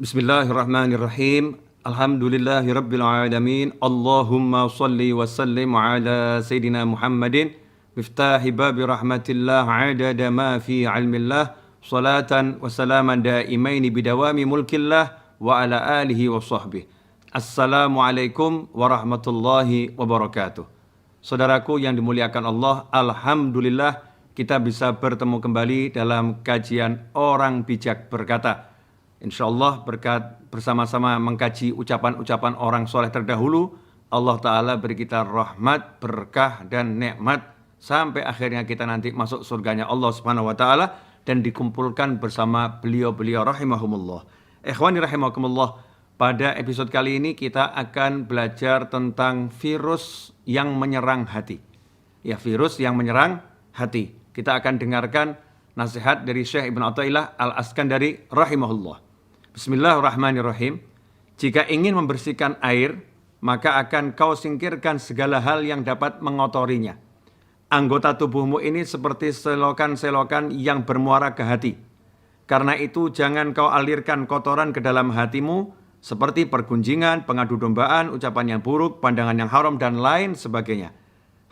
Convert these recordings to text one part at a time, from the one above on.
Bismillahirrahmanirrahim. Alhamdulillahirabbil alamin. Allahumma shalli wa sallim ala sayidina Muhammadin miftahi babi rahmatillah adada ma fi ilmillah salatan wa salaman daimaini bidawami mulkillah wa ala alihi wa sahbihi. Assalamualaikum warahmatullahi wabarakatuh. Saudaraku yang dimuliakan Allah, alhamdulillah kita bisa bertemu kembali dalam kajian Orang Bijak Berkata. InsyaAllah berkat bersama-sama mengkaji ucapan-ucapan orang soleh terdahulu, Allah Ta'ala beri kita rahmat, berkah, dan nikmat sampai akhirnya kita nanti masuk surganya Allah Subhanahu Wa Ta'ala dan dikumpulkan bersama beliau-beliau rahimahumullah. Ikhwani rahimakumullah, pada episode kali ini kita akan belajar tentang virus yang menyerang hati. Ya, virus yang menyerang hati. Kita akan dengarkan nasihat dari Syekh Ibn Athaillah Al-Askandari rahimahullah. Bismillahirrahmanirrahim. Jika ingin membersihkan air, maka akan kau singkirkan segala hal yang dapat mengotorinya. Anggota tubuhmu ini seperti selokan-selokan yang bermuara ke hati. Karena itu jangan kau alirkan kotoran ke dalam hatimu seperti pergunjingan, pengadu dombaan, ucapan yang buruk, pandangan yang haram, dan lain sebagainya.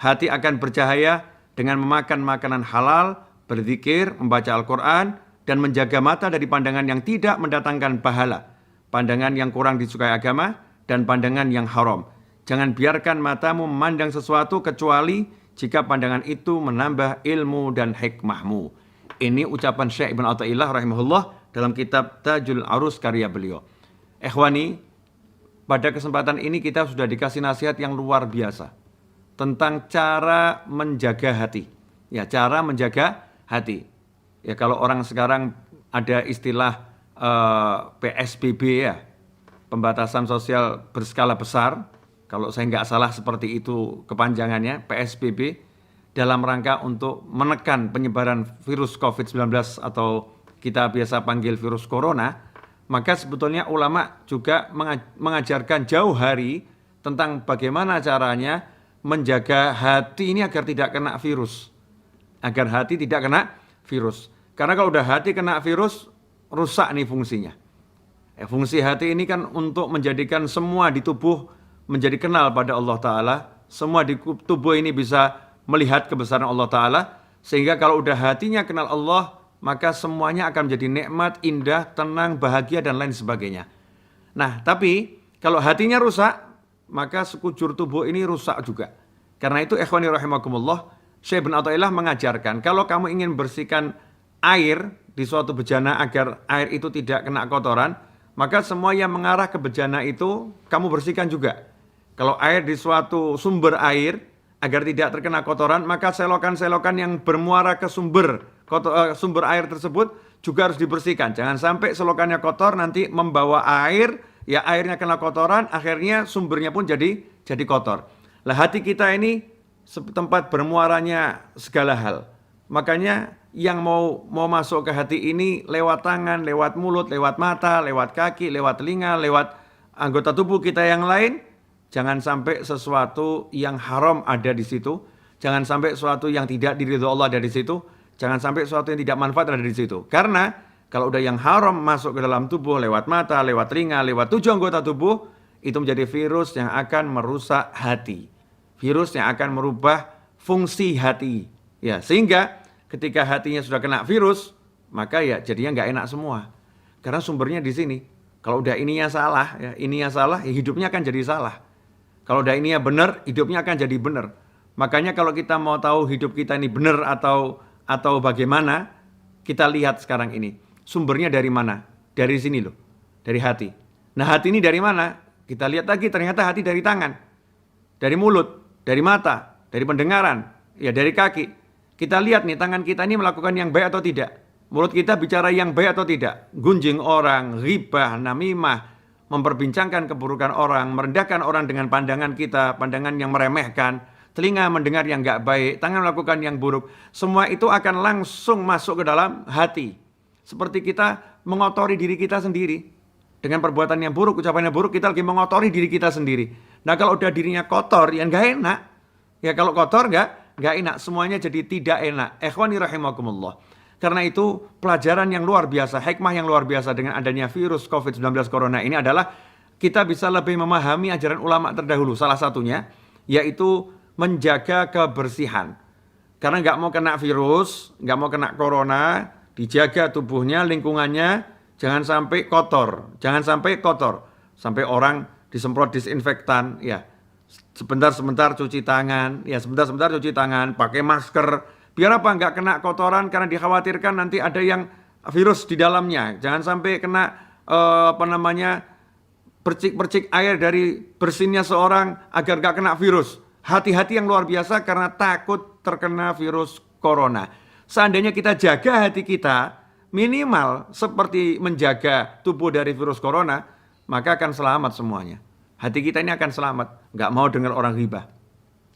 Hati akan bercahaya dengan memakan makanan halal, berzikir, membaca Al-Quran, dan menjaga mata dari pandangan yang tidak mendatangkan pahala, pandangan yang kurang disukai agama, dan pandangan yang haram. Jangan biarkan matamu memandang sesuatu kecuali jika pandangan itu menambah ilmu dan hikmahmu. Ini ucapan Syekh Ibn Athaillah rahimahullah dalam kitab Tajul Arus karya beliau. Ikhwani, pada kesempatan ini kita sudah dikasih nasihat yang luar biasa tentang cara menjaga hati. Ya, cara menjaga hati. Ya, kalau orang sekarang ada istilah PSBB ya, pembatasan sosial berskala besar, kalau saya nggak salah seperti itu kepanjangannya, PSBB, dalam rangka untuk menekan penyebaran virus COVID-19 atau kita biasa panggil virus corona, maka sebetulnya ulama juga mengajarkan jauh hari tentang bagaimana caranya menjaga hati ini agar tidak kena virus. Agar hati tidak kena virus. Karena kalau udah hati kena virus, rusak nih fungsinya. Fungsi hati ini kan untuk menjadikan semua di tubuh menjadi kenal pada Allah Ta'ala. Semua di tubuh ini bisa melihat kebesaran Allah Ta'ala. Sehingga kalau udah hatinya kenal Allah, maka semuanya akan menjadi nikmat, indah, tenang, bahagia, dan lain sebagainya. Nah, tapi kalau hatinya rusak, maka sekujur tubuh ini rusak juga. Karena itu, ikhwani rahimakumullah, Syekh Ibn Athaillah mengajarkan, kalau kamu ingin bersihkan air di suatu bejana agar air itu tidak kena kotoran, maka semua yang mengarah ke bejana itu kamu bersihkan juga. Kalau air di suatu sumber air agar tidak terkena kotoran, maka selokan-selokan yang bermuara ke sumber air tersebut juga harus dibersihkan. Jangan sampai selokannya kotor nanti membawa air, ya airnya kena kotoran, akhirnya sumbernya pun jadi kotor. Lah hati kita ini tempat bermuaranya segala hal. Makanya yang mau masuk ke hati ini lewat tangan, lewat mulut, lewat mata, lewat kaki, lewat telinga, lewat anggota tubuh kita yang lain. Jangan sampai sesuatu yang haram ada di situ. Jangan sampai sesuatu yang tidak diridhoi Allah ada di situ. Jangan sampai sesuatu yang tidak manfaat ada di situ. Karena kalau udah yang haram masuk ke dalam tubuh lewat mata, lewat telinga, lewat 7 anggota tubuh, itu menjadi virus yang akan merusak hati. Virus yang akan merubah fungsi hati. Ya, sehingga ketika hatinya sudah kena virus, maka ya jadinya nggak enak semua. Karena sumbernya di sini. Kalau udah ininya salah, ya hidupnya akan jadi salah. Kalau udah ininya benar, hidupnya akan jadi benar. Makanya kalau kita mau tahu hidup kita ini benar atau bagaimana, kita lihat sekarang ini. Sumbernya dari mana? Dari sini loh, dari hati. Nah, hati ini dari mana? Kita lihat lagi, ternyata hati dari tangan, dari mulut, dari mata, dari pendengaran, ya dari kaki. Kita lihat nih tangan kita ini melakukan yang baik atau tidak. Mulut kita bicara yang baik atau tidak. Gunjing orang, ghibah, namimah, memperbincangkan keburukan orang, merendahkan orang dengan pandangan kita, pandangan yang meremehkan. Telinga mendengar yang gak baik, tangan melakukan yang buruk. Semua itu akan langsung masuk ke dalam hati. Seperti kita mengotori diri kita sendiri. Dengan perbuatan yang buruk, ucapan yang buruk, kita lagi mengotori diri kita sendiri. Nah kalau udah dirinya kotor, ya gak enak. Ya kalau kotor nggak enak, semuanya jadi tidak enak. Ikhwani rahimakumullah. Karena itu pelajaran yang luar biasa, hikmah yang luar biasa dengan adanya virus COVID-19 Corona ini adalah kita bisa lebih memahami ajaran ulama terdahulu. Salah satunya yaitu menjaga kebersihan. Karena nggak mau kena virus, nggak mau kena corona, dijaga tubuhnya, lingkungannya, jangan sampai kotor. Jangan sampai kotor. Sampai orang disemprot disinfektan, ya. Sebentar-sebentar cuci tangan, ya sebentar-sebentar cuci tangan, pakai masker. Biar apa? Nggak kena kotoran karena dikhawatirkan nanti ada yang virus di dalamnya. Jangan sampai kena percik-percik air dari bersinnya seorang agar nggak kena virus. Hati-hati yang luar biasa karena takut terkena virus corona. Seandainya kita jaga hati kita, minimal seperti menjaga tubuh dari virus corona, maka akan selamat semuanya. Hati kita ini akan selamat. Nggak mau dengar orang ghibah,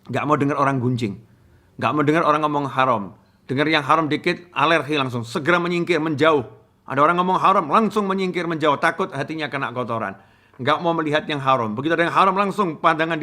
nggak mau dengar orang gunjing, nggak mau dengar orang ngomong haram. Dengar yang haram dikit, alergi langsung, segera menyingkir, menjauh. Ada orang ngomong haram, langsung menyingkir, menjauh, takut hatinya kena kotoran. Nggak mau melihat yang haram. Begitu ada yang haram, langsung pandangan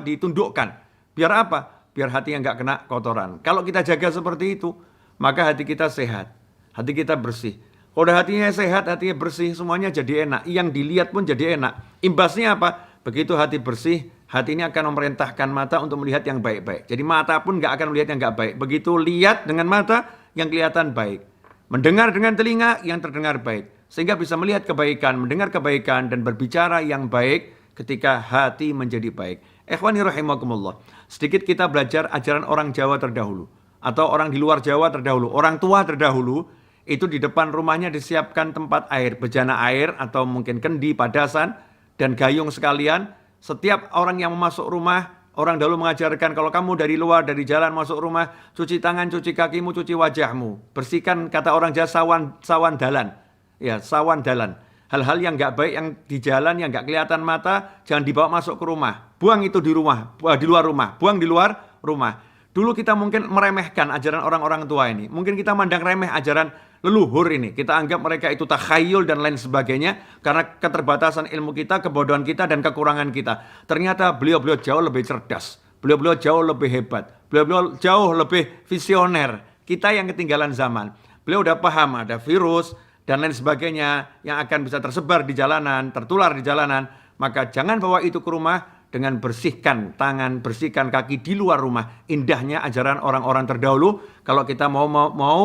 ditundukkan. Biar apa? Biar hatinya nggak kena kotoran. Kalau kita jaga seperti itu, maka hati kita sehat, hati kita bersih. Kalau udah hatinya sehat, hatinya bersih, semuanya jadi enak. Yang dilihat pun jadi enak. Imbasnya apa? Begitu hati bersih, hati ini akan memerintahkan mata untuk melihat yang baik-baik. Jadi mata pun nggak akan melihat yang nggak baik. Begitu lihat dengan mata, yang kelihatan baik. Mendengar dengan telinga, yang terdengar baik. Sehingga bisa melihat kebaikan, mendengar kebaikan, dan berbicara yang baik ketika hati menjadi baik. Ikhwani rahimakumullah. Sedikit kita belajar ajaran orang Jawa terdahulu. Atau orang di luar Jawa terdahulu. Orang tua terdahulu, itu di depan rumahnya disiapkan tempat air. Bejana air atau mungkin kendi, padasan, dan gayung sekalian. Setiap orang yang masuk rumah, orang dahulu mengajarkan kalau kamu dari luar, dari jalan masuk rumah, cuci tangan, cuci kakimu, cuci wajahmu. Bersihkan, kata orang Jawa, sawan dalan. Ya, sawan dalan. Hal-hal yang nggak baik yang di jalan, yang nggak kelihatan mata, jangan dibawa masuk ke rumah. Buang itu di rumah, di luar rumah. Buang di luar rumah. Dulu kita mungkin meremehkan ajaran orang-orang tua ini. Mungkin kita mandang remeh ajaran leluhur ini. Kita anggap mereka itu takhayul dan lain sebagainya. Karena keterbatasan ilmu kita, kebodohan kita, dan kekurangan kita. Ternyata beliau-beliau jauh lebih cerdas. Beliau-beliau jauh lebih hebat. Beliau-beliau jauh lebih visioner. Kita yang ketinggalan zaman. Beliau udah paham ada virus dan lain sebagainya yang akan bisa tersebar di jalanan, tertular di jalanan. Maka jangan bawa itu ke rumah dengan bersihkan tangan, bersihkan kaki di luar rumah. Indahnya ajaran orang-orang terdahulu kalau kita mau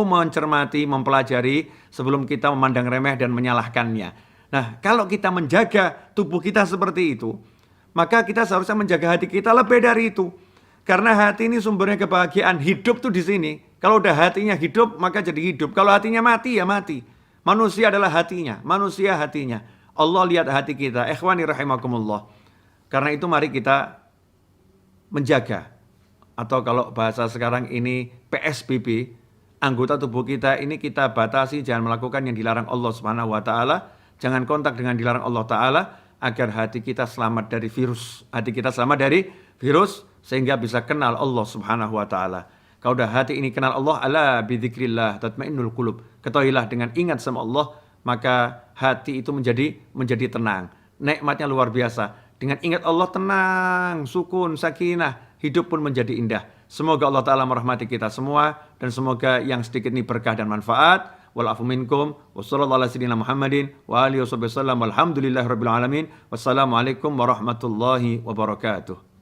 mencermati, mempelajari sebelum kita memandang remeh dan menyalahkannya. Nah, kalau kita menjaga tubuh kita seperti itu, maka kita seharusnya menjaga hati kita lebih dari itu. Karena hati ini sumbernya kebahagiaan. Hidup tuh di sini. Kalau udah hatinya hidup, maka jadi hidup. Kalau hatinya mati, ya mati. Manusia adalah hatinya. Manusia hatinya. Allah lihat hati kita. Ikhwani rahimakumullah. Karena itu mari kita menjaga. Atau kalau bahasa sekarang ini PSBB. Anggota tubuh kita ini kita batasi. Jangan melakukan yang dilarang Allah Subhanahu wa ta'ala. Jangan kontak dengan dilarang Allah Ta'ala. Agar hati kita selamat dari virus. Hati kita selamat dari virus. Sehingga bisa kenal Allah Subhanahu wa ta'ala. Kalau udah hati ini kenal Allah, ala bidzikrillah tatmainnul qulub. Ketahuilah dengan ingat sama Allah, maka hati itu menjadi tenang. Nikmatnya luar biasa. Dengan ingat Allah tenang, sukun, sakinah, hidup pun menjadi indah. Semoga Allah Ta'ala merahmati kita semua dan semoga yang sedikit ini berkah dan manfaat. Wal afu minkum wa sallallahu ala sayyidina Muhammadin wa alihi wasallam walhamdulillahirabbil alamin. Wassalamualaikum warahmatullahi wabarakatuh.